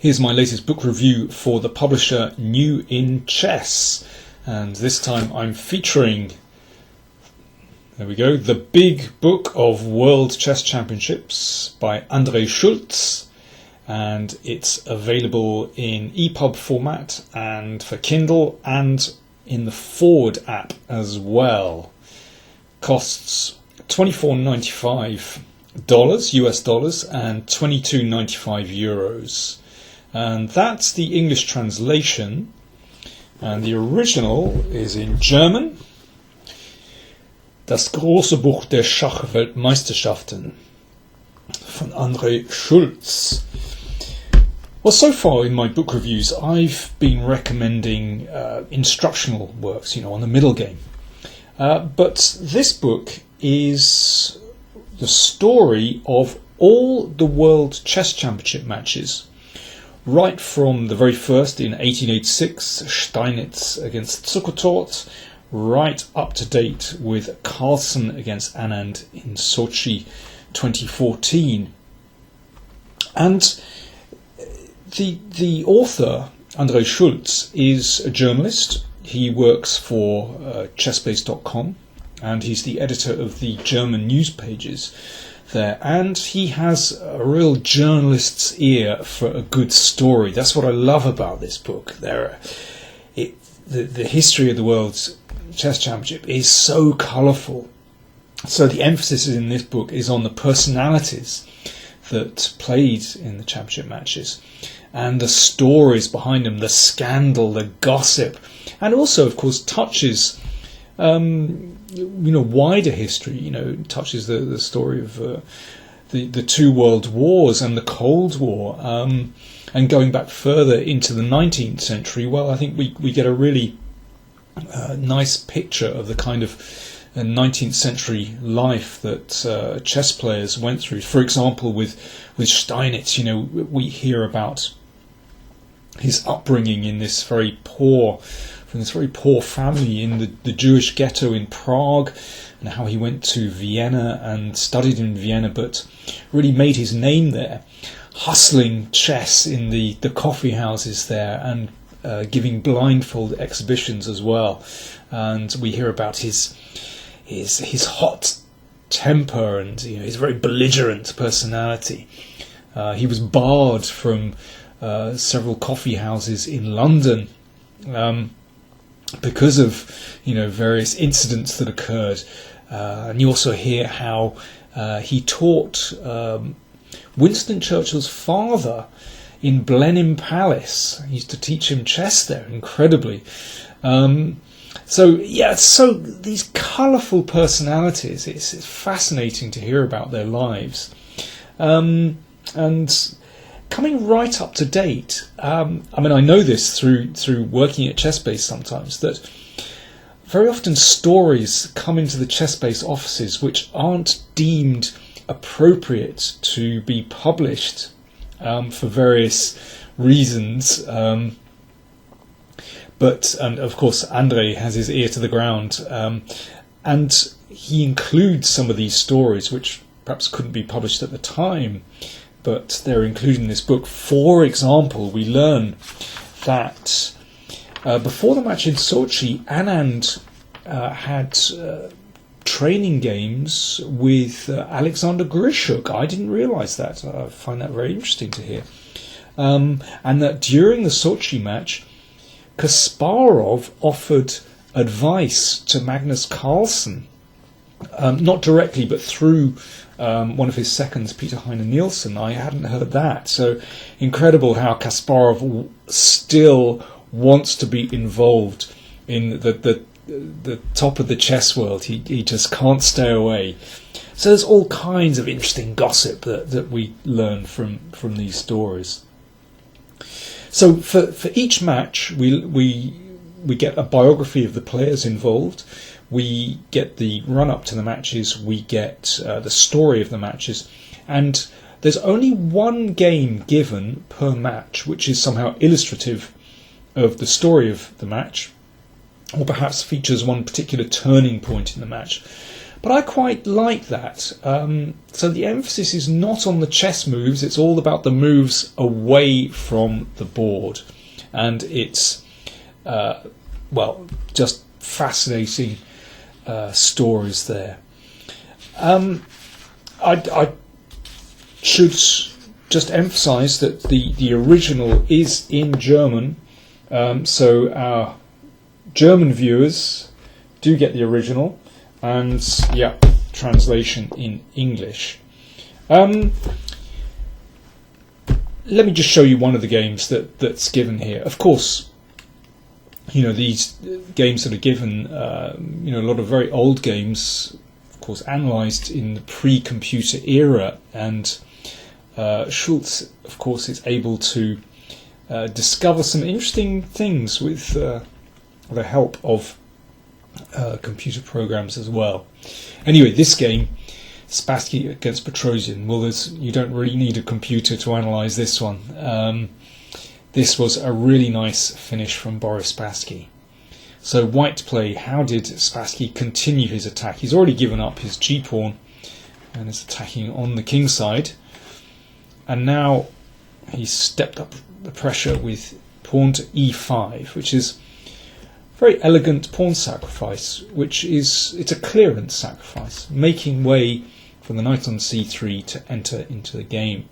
Here's my latest book review for the publisher New in Chess, and this time I'm featuring, there we go, The Big Book of World Chess Championships by Schulz, and it's available in Epub format and for Kindle and in the Ford app as well. Costs $24.95 US dollars and €22.95. And that's the English translation, and the original is in German. Das große Buch der Schachweltmeisterschaften von Schulz. Well, so far in my book reviews, I've been recommending instructional works, on the middle game. But this book is the story of all the World Chess Championship matches, right from the very first in 1886, Steinitz against Zukertort, right up to date with Carlsen against Anand in Sochi 2014. And the author, Schulz, is a journalist. He works for chessbase.com, and he's the editor of the German news pages there, and he has a real journalist's ear for a good story. That's what I love about this book. The history of the World's Chess Championship is so colourful. So the emphasis in this book is on the personalities that played in the championship matches and the stories behind them, the scandal, the gossip, and also, of course, touches wider history. Touches the story of the two world wars and the Cold War, and going back further into the 19th century. Well, I think we get a really nice picture of the kind of 19th century life that chess players went through. For example, with Steinitz, we hear about his upbringing in this very poor family in the Jewish ghetto in Prague, and how he went to Vienna and studied in Vienna, but really made his name there, hustling chess in the coffee houses there, and giving blindfold exhibitions as well. And we hear about his hot temper and his very belligerent personality. He was barred from several coffee houses in London because of various incidents that occurred, and you also hear how he taught Winston Churchill's father in Blenheim Palace. He used to teach him chess there, incredibly. So these colourful personalities, it's fascinating to hear about their lives, and coming right up to date. I know this through working at Chessbase sometimes, that very often stories come into the Chessbase offices which aren't deemed appropriate to be published for various reasons. But of course, Andre has his ear to the ground, and he includes some of these stories which perhaps couldn't be published at the time, but they're included in this book. For example, we learn that before the match in Sochi, Anand had training games with Alexander Grishuk. I didn't realise that. I find that very interesting to hear. And that during the Sochi match, Kasparov offered advice to Magnus Carlsen, not directly, but through one of his seconds, Peter Heine Nielsen. I hadn't heard that. So incredible how Kasparov still wants to be involved in the top of the chess world. He just can't stay away. So there's all kinds of interesting gossip that we learn from these stories. So for each match, we get a biography of the players involved. We get the run-up to the matches. We get the story of the matches. And there's only one game given per match, which is somehow illustrative of the story of the match, or perhaps features one particular turning point in the match. But I quite like that. So the emphasis is not on the chess moves, it's all about the moves away from the board. And it's, just fascinating stories there. I should just emphasise that the original is in German, so our German viewers do get the original, and translation in English. Let me just show you one of the games that's given here. Of course, these games that are given, a lot of very old games, of course, analysed in the pre-computer era, and Schulz, of course, is able to discover some interesting things with the help of computer programs as well. Anyway, this game, Spassky against Petrosian, well, you don't really need a computer to analyse this one. This was a really nice finish from Boris Spassky. So white play, how did Spassky continue his attack? He's already given up his g-pawn and is attacking on the king side. And now he's stepped up the pressure with pawn to e5, which is a very elegant pawn sacrifice, it's a clearance sacrifice, making way for the knight on c3 to enter into the game.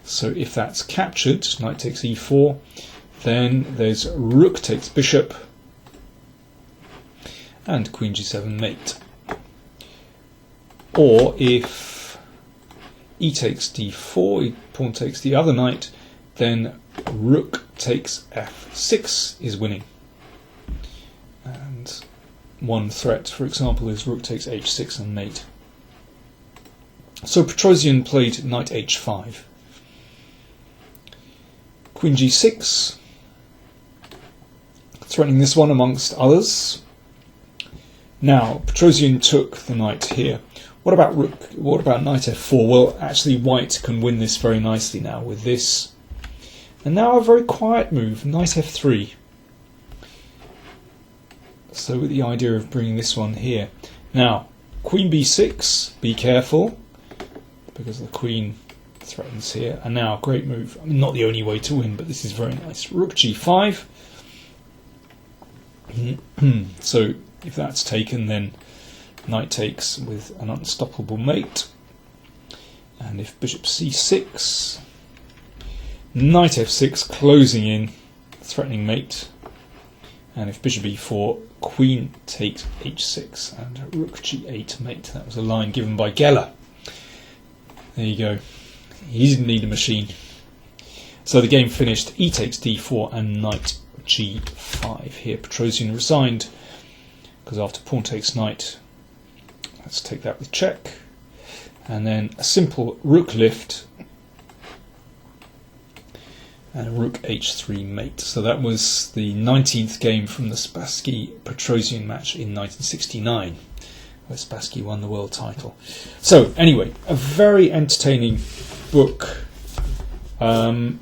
So if that's captured, knight takes e4, then there's rook takes bishop, and queen g7 mate. Or if e takes d4, pawn takes the other knight, then rook takes f6 is winning. And one threat, for example, is rook takes h6 and mate. So Petrosian played knight h5. Queen g6, threatening this one amongst others. Now, Petrosian took the knight here. What about rook? What about knight f4? Well, actually, white can win this very nicely now with this. And now a very quiet move, knight f3. So with the idea of bringing this one here. Now, queen b6, be careful, because the queen threatens here. And now, great move. I mean, not the only way to win, but this is very nice. Rook g5. So if that's taken, then knight takes with an unstoppable mate. And if bishop c6, knight f6 closing in, threatening mate. And if bishop e4, queen takes h6 and rook g8 mate. That was a line given by Geller. There you go. He didn't need a machine. So the game finished e takes d4 and knight g5. Here Petrosian resigned, because after pawn takes knight, let's take that with check. And then a simple rook lift and a rook h3 mate. So that was the 19th game from the Spassky-Petrosian match in 1969, where Spassky won the world title. So anyway, a very entertaining book. The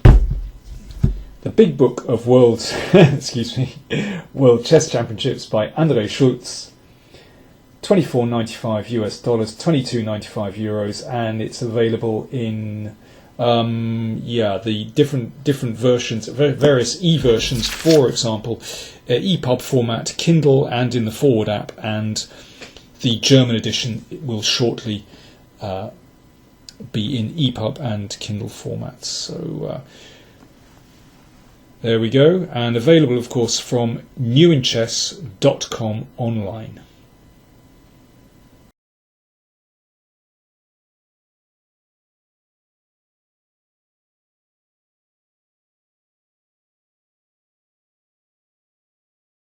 Big Book of World World Chess Championships by André Schulz. $24.95 US, $22.95 euros, and it's available in the different versions, various e-versions, for example, Epub format, Kindle, and in the Forward app, and the German edition will shortly be in Epub and Kindle formats. So there we go, and available, of course, from newinchess.com online.